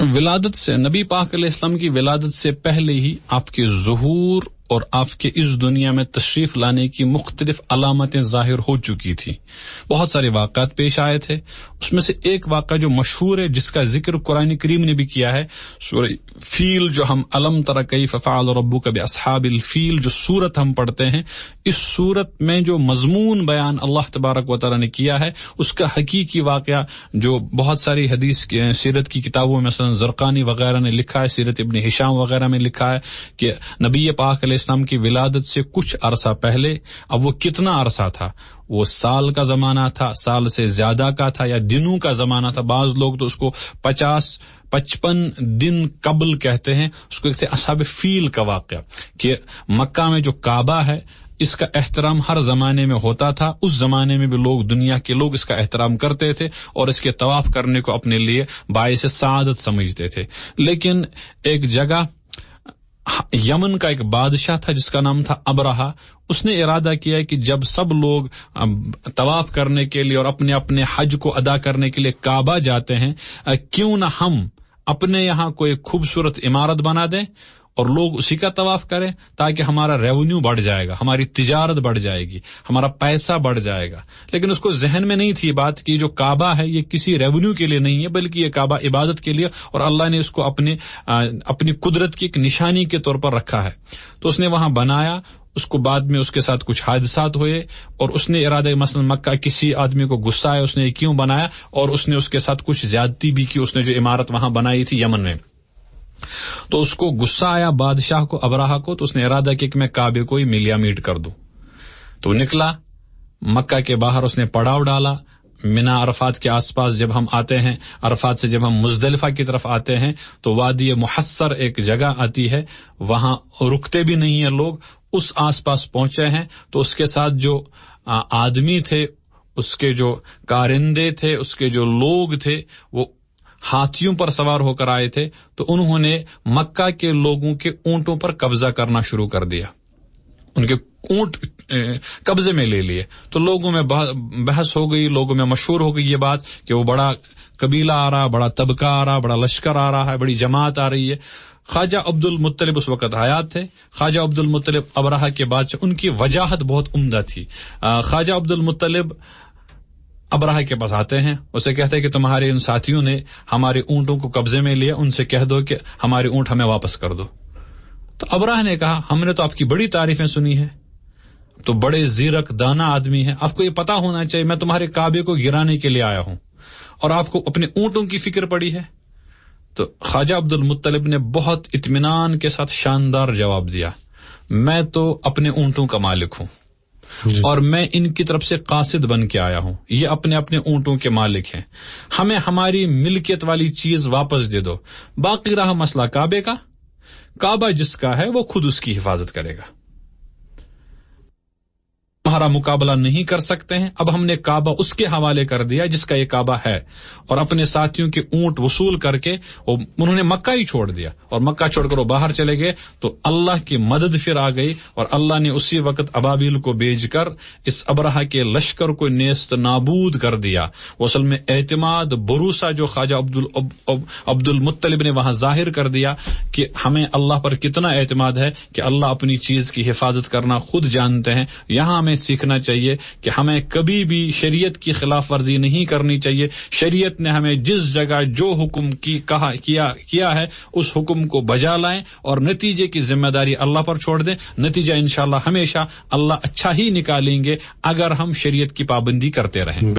ولادت سے نبی پاک علیہ السلام کی ولادت سے پہلے ہی آپ کے ظہور اور آپ کے اس دنیا میں تشریف لانے کی مختلف علامتیں ظاہر ہو چکی تھی. بہت سارے واقعات پیش آئے تھے. اس میں سے ایک واقعہ جو مشہور ہے، جس کا ذکر قرآن کریم نے بھی کیا ہے، سورہ فیل جو ہم علم تر کیف فعل ربک باصحاب الفیل جو سورت ہم پڑھتے ہیں، اس سورت میں جو مضمون بیان اللہ تبارک و تعالی نے کیا ہے، اس کا حقیقی واقعہ جو بہت ساری حدیث سیرت کی کتابوں میں مثلا زرقانی وغیرہ نے لکھا ہے، سیرت ابن ہشام وغیرہ میں لکھا ہے کہ نبی پاک علیہ السلام کی ولادت سے کچھ عرصہ پہلے، اب وہ کتنا عرصہ تھا، وہ سال کا زمانہ تھا، سال سے زیادہ کا تھا، یا دنوں کا زمانہ تھا، بعض لوگ تو اس کو 55 دن قبل کہتے ہیں، اس کو کہتے ہیں اصحاب فیل کا واقعہ، کہ مکہ میں جو کعبہ ہے اس کا احترام ہر زمانے میں ہوتا تھا. اس زمانے میں بھی لوگ، دنیا کے لوگ اس کا احترام کرتے تھے اور اس کے طواف کرنے کو اپنے لیے باعث سعادت سمجھتے تھے. لیکن ایک جگہ یمن کا ایک بادشاہ تھا جس کا نام تھا ابرہا. اس نے ارادہ کیا کہ جب سب لوگ طواف کرنے کے لیے اور اپنے اپنے حج کو ادا کرنے کے لیے کعبہ جاتے ہیں، کیوں نہ ہم اپنے یہاں کوئی خوبصورت عمارت بنا دیں اور لوگ اسی کا طواف کریں، تاکہ ہمارا ریونیو بڑھ جائے گا، ہماری تجارت بڑھ جائے گی، ہمارا پیسہ بڑھ جائے گا. لیکن اس کو ذہن میں نہیں تھی بات کہ جو کعبہ ہے یہ کسی ریونیو کے لیے نہیں ہے، بلکہ یہ کعبہ عبادت کے لیے، اور اللہ نے اس کو اپنی قدرت کی ایک نشانی کے طور پر رکھا ہے. تو اس نے وہاں بنایا. اس کو بعد میں اس کے ساتھ کچھ حادثات ہوئے اور اس نے ارادہ، مثلا مکہ کسی آدمی کو غصہ آیا، اس نے کیوں بنایا، اور اس نے اس کے ساتھ کچھ زیادتی بھی کی. اس نے جو عمارت وہاں بنائی تھی یمن میں، تو اس کو غصہ آیا بادشاہ کو، ابرہا کو. تو اس نے ارادہ کیا کہ میں کعبے کو ہی ملیا میٹ کر دوں. تو نکلا مکہ کے باہر، اس نے پڑاؤ ڈالا. منا عرفات کے آس پاس جب ہم آتے ہیں، عرفات سے جب ہم مزدلفہ کی طرف آتے ہیں تو وادی محصر ایک جگہ آتی ہے، وہاں رکتے بھی نہیں ہیں لوگ. اس آس پاس پہنچے ہیں تو اس کے ساتھ جو آدمی تھے، اس کے جو کارندے تھے، اس کے جو لوگ تھے، وہ ہاتھیوں پر سوار ہو کر آئے تھے. تو انہوں نے مکہ کے لوگوں کے اونٹوں پر قبضہ کرنا شروع کر دیا، ان کے اونٹ قبضے میں لے لیے. تو لوگوں میں بحث ہو گئی، لوگوں میں مشہور ہو گئی یہ بات کہ وہ بڑا قبیلہ آ رہا، بڑا طبقہ آ رہا، بڑا لشکر آ رہا ہے، بڑی جماعت آ رہی ہے. خواجہ عبد المطلب اس وقت حیات تھے. خواجہ عبد المطلب ابرہا کے بعد سے ان کی وجاہت بہت عمدہ تھی. خواجہ عبد المطلب ابرہا کے پاس آتے ہیں، اسے کہتے ہیں کہ تمہارے ان ساتھیوں نے ہمارے اونٹوں کو قبضے میں لیا، ان سے کہہ دو کہ ہمارے اونٹ ہمیں واپس کر دو. تو ابرہا نے کہا ہم نے تو آپ کی بڑی تعریفیں سنی ہیں، تو بڑے زیرک دانا آدمی ہیں، آپ کو یہ پتا ہونا چاہیے میں تمہارے کعبے کو گرانے کے لیے آیا ہوں اور آپ کو اپنے اونٹوں کی فکر پڑی ہے. تو خواجہ عبد المطلب نے بہت اطمینان کے ساتھ شاندار جواب دیا، میں تو اپنے اونٹوں کا مالک ہوں اور میں ان کی طرف سے قاصد بن کے آیا ہوں، یہ اپنے اپنے اونٹوں کے مالک ہیں، ہمیں ہماری ملکیت والی چیز واپس دے دو. باقی رہا مسئلہ کعبے کا، کعبہ جس کا ہے وہ خود اس کی حفاظت کرے گا، تمہارا مقابلہ نہیں کر سکتے ہیں. اب ہم نے کعبہ اس کے حوالے کر دیا جس کا یہ کعبہ ہے، اور اپنے ساتھیوں کے اونٹ وصول کر کے انہوں نے مکہ ہی چھوڑ دیا، اور مکہ چھوڑ کر وہ باہر چلے گئے. تو اللہ کی مدد پھر آ گئی، اور اللہ نے اسی وقت ابابیل کو بھیج کر اس ابرہا کے لشکر کو نیست نابود کر دیا. وہ اصل میں اعتماد، بھروسہ جو خواجہ عبد المطلب نے وہاں ظاہر کر دیا کہ ہمیں اللہ پر کتنا اعتماد ہے کہ اللہ اپنی چیز کی حفاظت کرنا خود جانتے ہیں. یہاں ہمیں سیکھنا چاہیے کہ ہمیں کبھی بھی شریعت کی خلاف ورزی نہیں کرنی چاہیے. شریعت نے ہمیں جس جگہ جو حکم کیا ہے اس حکم کو بجا لائیں اور نتیجے کی ذمہ داری اللہ پر چھوڑ دیں. نتیجہ انشاءاللہ ہمیشہ اللہ اچھا ہی نکالیں گے اگر ہم شریعت کی پابندی کرتے رہیں.